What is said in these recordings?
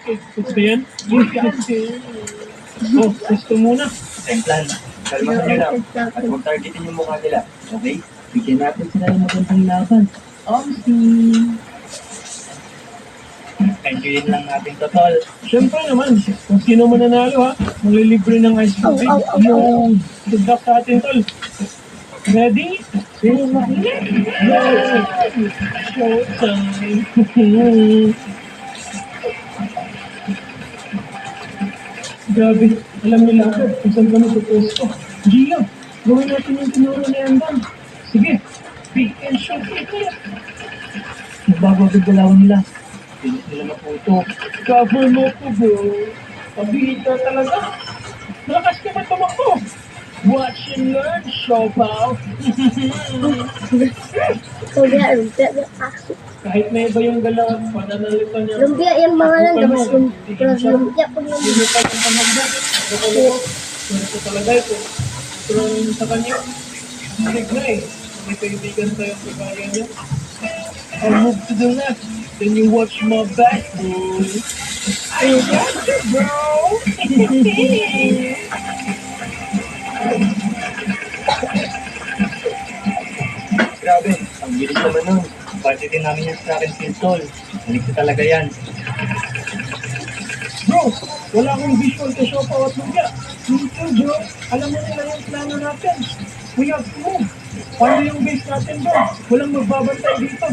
Gusto yan? Oh, gusto muna. Templan, kalma nyo lang. At huwag targetin yung mukha nila. Okay? Bigyan natin sila ng magandang laban. Enjoyin lang natin to, tol. Siyempre naman, kung sino man nanalo ha, maglilibre ng ice cream. Yung good luck sa atin, tol. Ready? Showtime! Grabe, alam nila ako kung saan kami pupusto. Gio, gawin natin yung tinuro ni Andan. Sige, pick and shoot. Nagbabagod galawan nila. Pinis nila na po ito. Cover mo ko, bro. Pabihita talaga. Malakas ka ba tumakbo? Watch and learn, show pal. Kahit may iba yung galaw, pananalitan niya. Lumpia yung mga lang, tapos lumpia po yung Hindi pa yung pamagda. Pero ito talaga ito. Pero sa kanya, hindi na eh. May kaibigan tayo sa kaya niya. I'll move to the left. Then you watch my back, bro. I got you, bro. Grabe, ang bilis naman nun. Party din namin yung sa akin pistol. Maligto talaga yan. Bro, wala akong visual to show pa at lumpia. Dito, bro. Alam mo nila yung plano natin. We have to move. Paano yung base natin, bro? Walang magbabantay dito.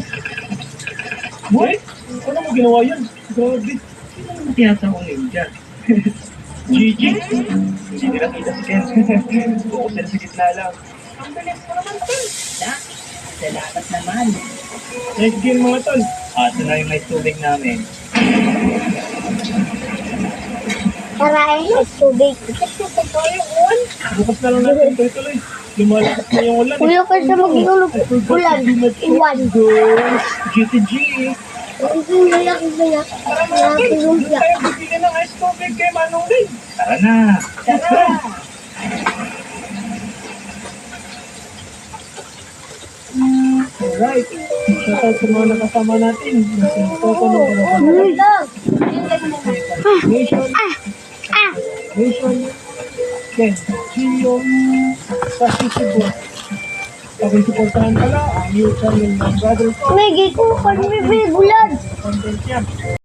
What? Ano mo ginawa yan? Grabe. Sino naman tiyata akong ninja? GG. Hindi nila kita si Ken. Bukusin sa gitna lang. Ang bilis mo naman, tol. salamat naman. Next game, mga tol. Ito na yung may tubig namin. Karain yung tubig. Bukas na lang natin tuloy-tuloy. Lumalakas na yung ulan. Kuya ka sa mag-iulog ulan. Iwan. GTG. Hindi nila kaya. Tara mga tol. Doon tayo bibili ng ice tubig kay Manong Ray. Tara na! Tara! Alright. Shoutout sa mga nakasama natin. Nasa Toto ng Nation. Nation. Ken. Gio. Pasisibo. Pag-supportahan pala ang new channel ng brother ko. May giko, pag may bigulan. Content yan.